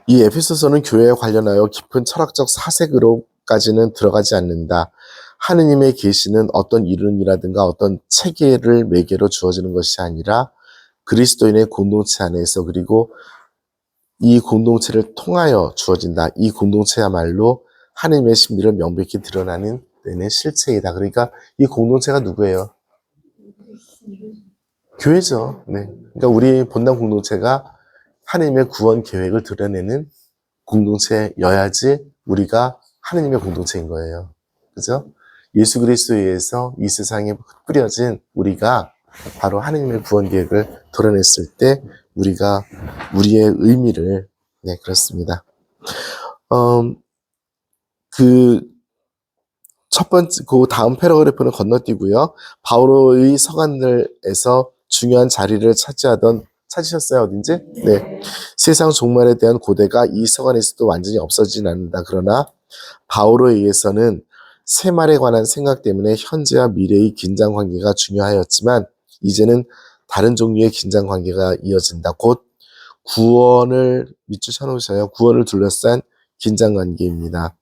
이 에베소서는 교회에 관련하여 깊은 철학적 사색으로까지는 들어가지 않는다. 하느님의 계시는 어떤 이론이라든가 어떤 체계를 매개로 주어지는 것이 아니라 그리스도인의 공동체 안에서 그리고 이 공동체를 통하여 주어진다. 이 공동체야말로 하느님의 신비를 명백히 드러나는 데는 실체이다. 그러니까 이 공동체가 누구예요? 교회죠. 네. 그러니까 우리 본당 공동체가 하느님의 구원 계획을 드러내는 공동체여야지 우리가 하느님의 공동체인 거예요. 그죠? 예수 그리스도에 의해서 이 세상에 뿌려진 우리가 바로 하느님의 구원 계획을 드러냈을 때 우리가 우리의 의미를 네 그렇습니다. 그 첫 번째 그 다음 패러그래프는 건너뛰고요. 바오로의 서간들에서 중요한 자리를 찾으셨어요? 어딘지? 네. 세상 종말에 대한 고대가 이 서간에서도 완전히 없어지진 않는다. 그러나 바오로에 의해서는 새말에 관한 생각 때문에 현재와 미래의 긴장 관계가 중요하였지만 이제는 다른 종류의 긴장 관계가 이어진다. 곧 구원을 밑줄 쳐놓으셔요. 구원을 둘러싼 긴장 관계입니다.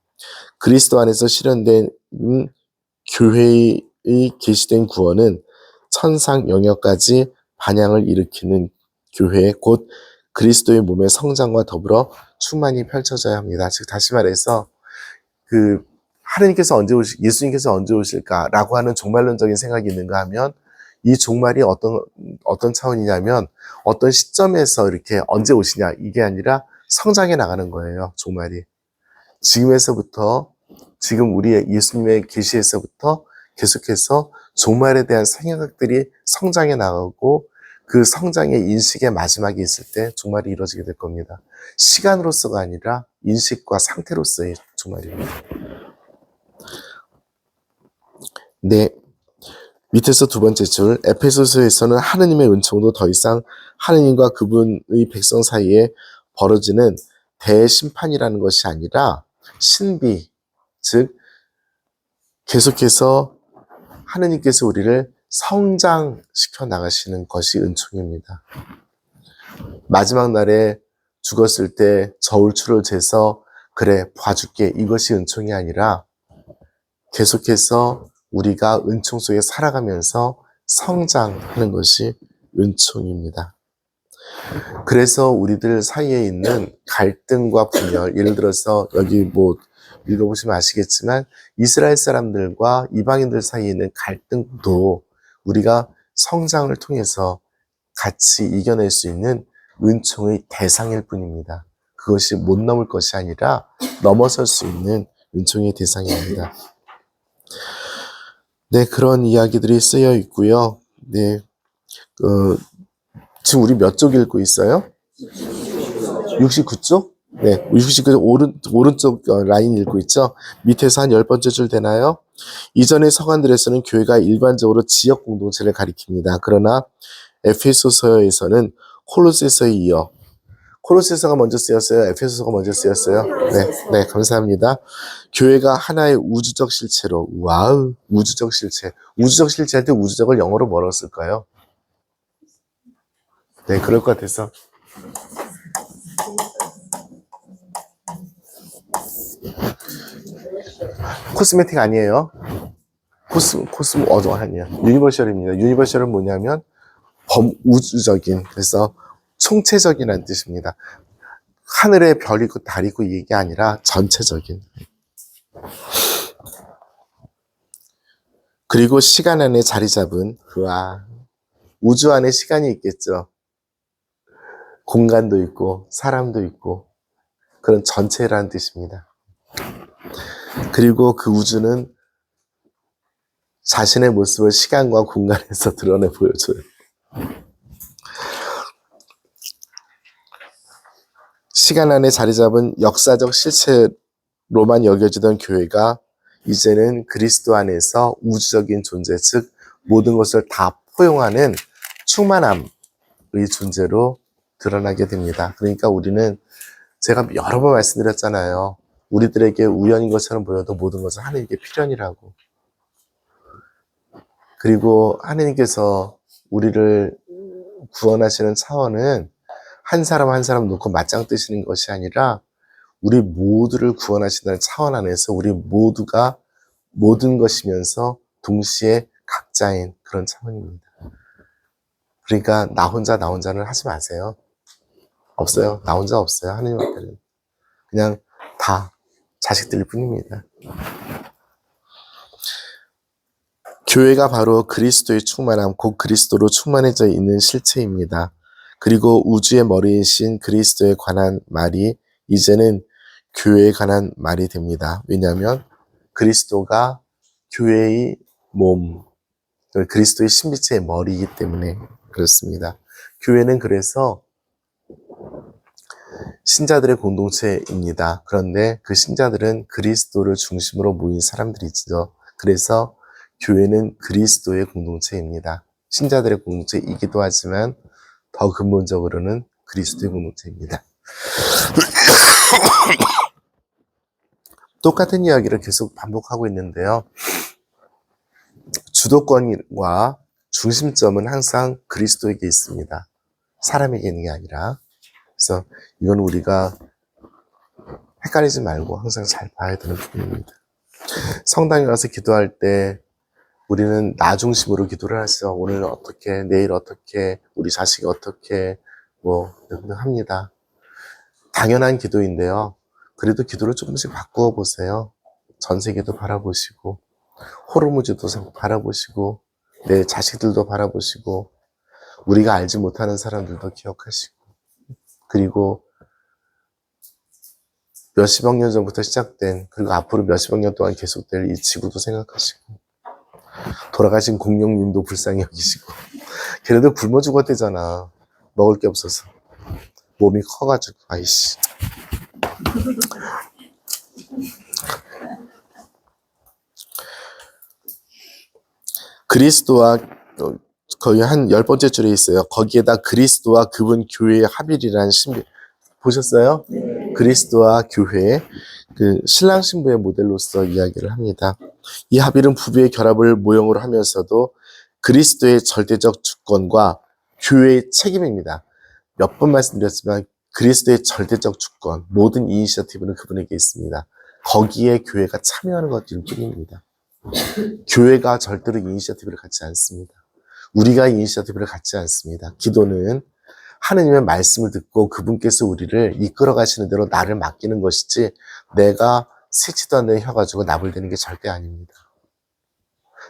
그리스도 안에서 실현된 교회의 계시된 구원은 천상 영역까지 반향을 일으키는 교회 곧 그리스도의 몸의 성장과 더불어 충만히 펼쳐져야 합니다. 즉 다시 말해서 그 하느님께서 예수님께서 언제 오실까라고 하는 종말론적인 생각이 있는가 하면 이 종말이 어떤 차원이냐면 어떤 시점에서 이렇게 언제 오시냐 이게 아니라 성장해 나가는 거예요. 종말이 지금에서부터 지금 우리의 예수님의 계시에서부터 계속해서 종말에 대한 생각들이 성장해 나가고 그 성장의 인식의 마지막이 있을 때 종말이 이루어지게 될 겁니다. 시간으로서가 아니라 인식과 상태로서의 종말입니다. 네, 밑에서 두 번째 줄 에페소서에서는 하느님의 은총도 더 이상 하느님과 그분의 백성 사이에 벌어지는 대심판이라는 것이 아니라 신비, 즉 계속해서 하느님께서 우리를 성장시켜 나가시는 것이 은총입니다. 마지막 날에 죽었을 때 저울추를 재서 그래 봐줄게 이것이 은총이 아니라 계속해서 우리가 은총 속에 살아가면서 성장하는 것이 은총입니다. 그래서 우리들 사이에 있는 갈등과 분열, 예를 들어서 여기 뭐 읽어보시면 아시겠지만 이스라엘 사람들과 이방인들 사이에 있는 갈등도 우리가 성장을 통해서 같이 이겨낼 수 있는 은총의 대상일 뿐입니다. 그것이 못 넘을 것이 아니라 넘어설 수 있는 은총의 대상입니다. 네, 그런 이야기들이 쓰여 있고요. 네, 지금 우리 몇 쪽 읽고 있어요? 69쪽? 네, 69쪽 오른쪽 라인 읽고 있죠? 밑에서 한 10번째 줄 되나요? 이전의 서간들에서는 교회가 일반적으로 지역 공동체를 가리킵니다. 그러나 에페소서에서는 콜로새서에 이어 콜로새서가 먼저 쓰였어요? 에페소서가 먼저 쓰였어요? 네, 감사합니다. 교회가 하나의 우주적 실체로, 와우, 우주적 실체. 우주적 실체할 때 우주적을 영어로 뭐라고 쓸까요? 네, 그럴 것 같아서. 코스메틱 아니에요. 아니야. 유니버셜입니다. 유니버셜은 뭐냐면 범우주적인, 그래서 총체적이라는 뜻입니다. 하늘에 별이 있고 달이 있고 이게 아니라 전체적인. 그리고 시간 안에 자리 잡은 우주 안에 시간이 있겠죠. 공간도 있고 사람도 있고 그런 전체라는 뜻입니다. 그리고 그 우주는 자신의 모습을 시간과 공간에서 드러내 보여줘요. 시간 안에 자리 잡은 역사적 실체로 로만 여겨지던 교회가 이제는 그리스도 안에서 우주적인 존재, 즉 모든 것을 다 포용하는 충만함의 존재로 드러나게 됩니다. 그러니까 우리는 제가 여러 번 말씀드렸잖아요. 우리들에게 우연인 것처럼 보여도 모든 것은 하나님께 필연이라고. 그리고 하나님께서 우리를 구원하시는 차원은 한 사람 한 사람 놓고 맞짱 뜨시는 것이 아니라 우리 모두를 구원하신다는 차원 안에서 우리 모두가 모든 것이면서 동시에 각자인 그런 차원입니다. 그러니까 나 혼자는 하지 마세요. 없어요. 나 혼자 없어요. 하나님한테는. 그냥 다 자식들일 뿐입니다. 교회가 바로 그리스도의 충만함, 곧 그리스도로 충만해져 있는 실체입니다. 그리고 우주의 머리이신 그리스도에 관한 말이 이제는 교회에 관한 말이 됩니다. 왜냐하면 그리스도가 교회의 몸, 그리스도의 신비체의 머리이기 때문에 그렇습니다. 교회는 그래서 신자들의 공동체입니다. 그런데 그 신자들은 그리스도를 중심으로 모인 사람들이죠. 그래서 교회는 그리스도의 공동체입니다. 신자들의 공동체이기도 하지만 더 근본적으로는 그리스도의 공동체입니다. 똑같은 이야기를 계속 반복하고 있는데요. 주도권과 중심점은 항상 그리스도에게 있습니다. 사람에게 있는 게 아니라. 그래서 이건 우리가 헷갈리지 말고 항상 잘 봐야 되는 부분입니다. 성당에 가서 기도할 때 우리는 나 중심으로 기도를 하죠. 오늘 어떻게, 내일 어떻게, 우리 자식이 어떻게, 등등 합니다. 당연한 기도인데요. 그래도 기도를 조금씩 바꾸어 보세요. 전 세계도 바라보시고, 호르무즈도 바라보시고, 내 자식들도 바라보시고, 우리가 알지 못하는 사람들도 기억하시고, 그리고 몇십억 년 전부터 시작된, 그리고 앞으로 몇십억 년 동안 계속될 이 지구도 생각하시고, 돌아가신 공룡님도 불쌍히 여기시고, 걔네들 굶어 죽었대잖아. 먹을 게 없어서. 몸이 커가지고, 아이씨. 그리스도와, 거의 한 10번째 줄에 있어요. 거기에다 그리스도와 그분 교회의 합일이라는 신비, 보셨어요? 네. 그리스도와 교회, 그 신랑 신부의 모델로서 이야기를 합니다. 이 합일은 부부의 결합을 모형으로 하면서도 그리스도의 절대적 주권과 교회의 책임입니다. 몇 번 말씀드렸지만 그리스도의 절대적 주권, 모든 이니셔티브는 그분에게 있습니다. 거기에 교회가 참여하는 것일 뿐입니다. 교회가 절대로 이니셔티브를 갖지 않습니다. 우리가 이니셔티브를 갖지 않습니다. 기도는 하느님의 말씀을 듣고 그분께서 우리를 이끌어 가시는 대로 나를 맡기는 것이지 내가 새치도 않는 혀 가지고 나불대는 게 절대 아닙니다.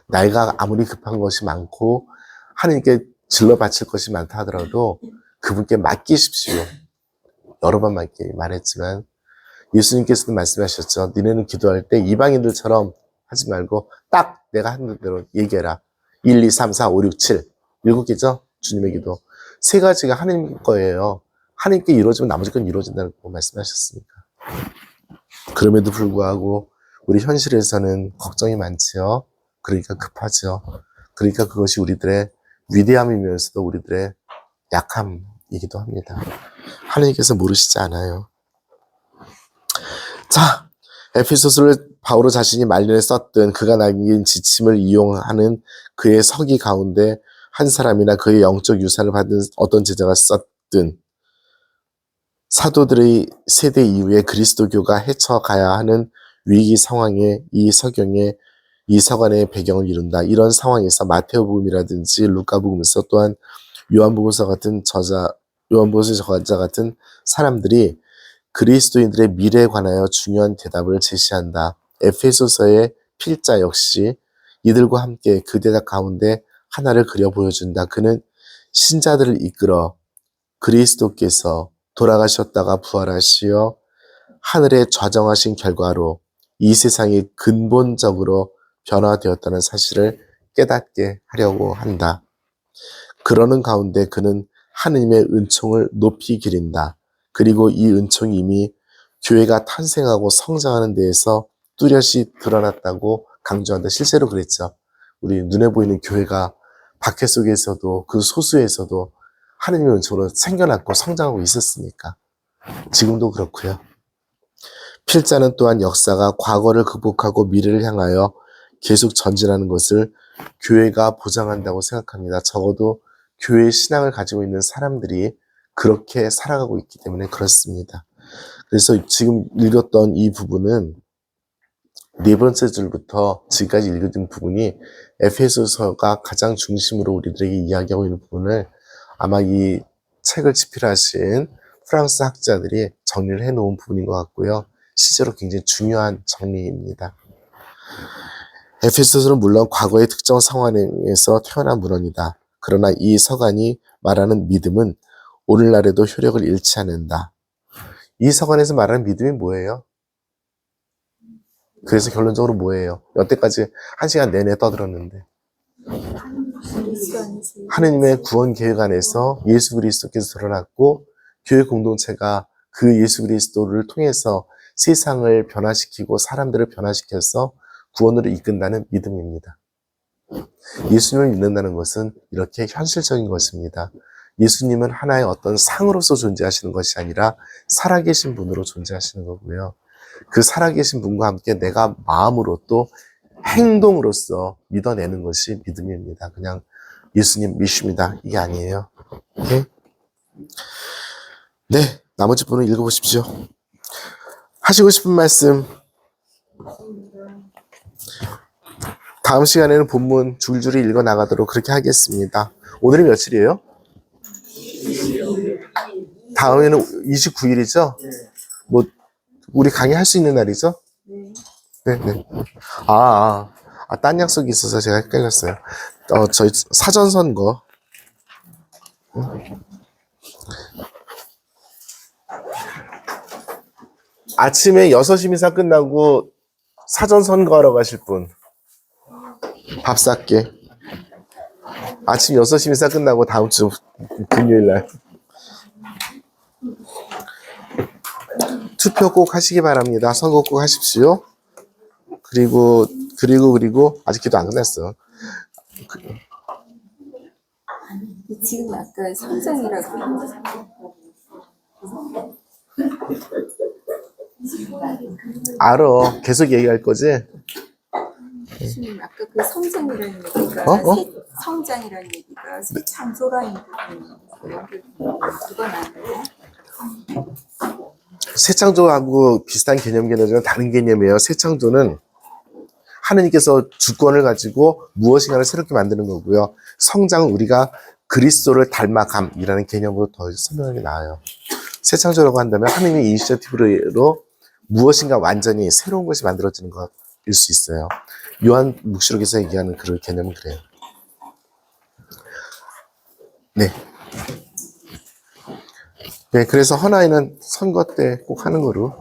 나이가 아무리 급한 것이 많고 하느님께 질러 바칠 것이 많다 하더라도 그분께 맡기십시오. 여러 번 말했지만 예수님께서도 말씀하셨죠. 니네는 기도할 때 이방인들처럼 하지 말고 딱 내가 하는 대로 얘기해라. 1, 2, 3, 4, 5, 6, 7 7개죠? 주님의 기도. 3가지가 하나님 거예요. 하나님께 이루어지면 나머지 건 이루어진다고 말씀하셨으니까. 그럼에도 불구하고 우리 현실에서는 걱정이 많지요. 그러니까 급하죠. 그러니까 그것이 우리들의 위대함이면서도 우리들의 약함이기도 합니다. 하나님께서 모르시지 않아요. 자, 에베소서를 바오로 자신이 말년에 썼던 그가 남긴 지침을 이용하는 그의 서기 가운데 한 사람이나 그의 영적 유산을 받은 어떤 제자가 썼든 사도들의 세대 이후에 그리스도교가 헤쳐가야 하는 위기 상황에 이 서경에 이 서간의 배경을 이룬다. 이런 상황에서 마테오복음이라든지 루카복음에서 또한 요한복음서 같은 저자 같은 사람들이 그리스도인들의 미래에 관하여 중요한 대답을 제시한다. 에페소서의 필자 역시 이들과 함께 그 대답 가운데 하나를 그려 보여준다. 그는 신자들을 이끌어 그리스도께서 돌아가셨다가 부활하시어 하늘에 좌정하신 결과로 이 세상이 근본적으로 변화되었다는 사실을 깨닫게 하려고 한다. 그러는 가운데 그는 하느님의 은총을 높이 기린다. 그리고 이 은총이 이미 교회가 탄생하고 성장하는 데에서 뚜렷이 드러났다고 강조한다. 실제로 그랬죠. 우리 눈에 보이는 교회가 박해 속에서도 그 소수에서도 하느님의 은총으로 생겨났고 성장하고 있었으니까 지금도 그렇고요. 필자는 또한 역사가 과거를 극복하고 미래를 향하여 계속 전진하는 것을 교회가 보장한다고 생각합니다. 적어도 교회의 신앙을 가지고 있는 사람들이 그렇게 살아가고 있기 때문에 그렇습니다. 그래서 지금 읽었던 이 부분은 네 번째 줄부터 지금까지 읽은 부분이 에베소서가 가장 중심으로 우리들에게 이야기하고 있는 부분을 아마 이 책을 집필하신 프랑스 학자들이 정리를 해놓은 부분인 것 같고요. 실제로 굉장히 중요한 정리입니다. 에베소서는 물론 과거의 특정 상황에서 태어난 문헌이다. 그러나 이 서간이 말하는 믿음은 오늘날에도 효력을 잃지 않는다. 이 서간에서 말하는 믿음이 뭐예요? 그래서 결론적으로 뭐예요? 여태까지 1시간 내내 떠들었는데 하느님의 구원 계획 안에서 예수 그리스도께서 드러났고 교회 공동체가 그 예수 그리스도를 통해서 세상을 변화시키고 사람들을 변화시켜서 구원으로 이끈다는 믿음입니다. 예수님을 믿는다는 것은 이렇게 현실적인 것입니다. 예수님은 하나의 어떤 상으로서 존재하시는 것이 아니라 살아계신 분으로 존재하시는 거고요. 그 살아계신 분과 함께 내가 마음으로 또 행동으로서 믿어내는 것이 믿음입니다. 그냥 예수님 믿습니다. 이게 아니에요. 오케이? 네, 나머지 분은 읽어보십시오. 하시고 싶은 말씀. 다음 시간에는 본문 줄줄이 읽어나가도록 그렇게 하겠습니다. 오늘이 며칠이에요? 다음에는 29일이죠? 뭐 우리 강의할 수 있는 날이죠? 네. 딴 약속이 있어서 제가 헷갈렸어요. 저희 사전선거. 아침에 6시 미사 끝나고 사전선거하러 가실 분. 밥 쌀게. 아침 6시 미사 끝나고 다음 주 금요일 날. 투표 꼭 하시기 바랍니다. 선거 꼭 하십시오. 그리고 아직 기도 안 끝났어. 지금 아까 성장이라고 알어. 계속 얘기할 거지? 교수님 아까 그 성장이라는 얘기가 성장이라는 얘기가 창조라는 부분이 이건 아니에요? 새창조하고 비슷한 개념이지만 다른 개념이에요. 새창조는 하느님께서 주권을 가지고 무엇인가를 새롭게 만드는 거고요. 성장은 우리가 그리스도를 닮아감이라는 개념으로 더 설명하기 나아요. 새창조라고 한다면 하느님의 이니셔티브로 무엇인가 완전히 새로운 것이 만들어지는 것일 수 있어요. 요한 묵시록에서 얘기하는 그런 개념은 그래요. 네, 그래서 헌화에는 선거 때 꼭 하는 거로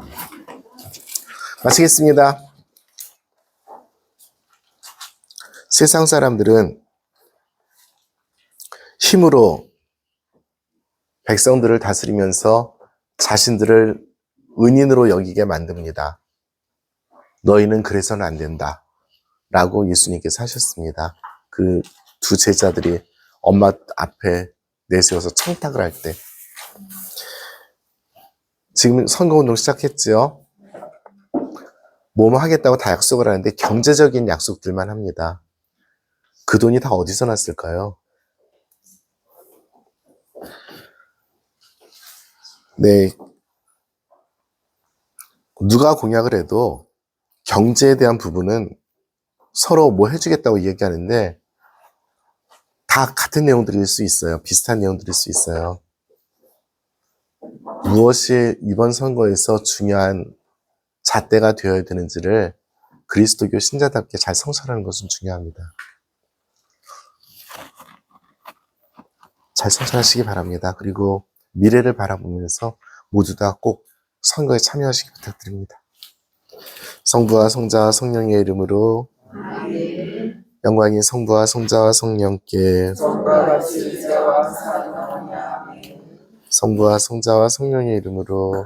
마치겠습니다. 세상 사람들은 힘으로 백성들을 다스리면서 자신들을 은인으로 여기게 만듭니다. 너희는 그래서는 안 된다. 라고 예수님께서 하셨습니다. 그 두 제자들이 엄마 앞에 내세워서 청탁을 할 때. 지금 선거운동 시작했죠. 뭐뭐 하겠다고 다 약속을 하는데 경제적인 약속들만 합니다. 그 돈이 다 어디서 났을까요? 네. 누가 공약을 해도 경제에 대한 부분은 서로 뭐 해주겠다고 얘기하는데 다 같은 내용들일 수 있어요. 비슷한 내용들일 수 있어요. 무엇이 이번 선거에서 중요한 잣대가 되어야 되는지를 그리스도교 신자답게 잘 성찰하는 것은 중요합니다. 잘 성찰하시기 바랍니다. 그리고 미래를 바라보면서 모두 다 꼭 선거에 참여하시기 부탁드립니다. 성부와 성자와 성령의 이름으로 영광이 성부와 성자와 성령께 성부와 성자와 성령의 이름으로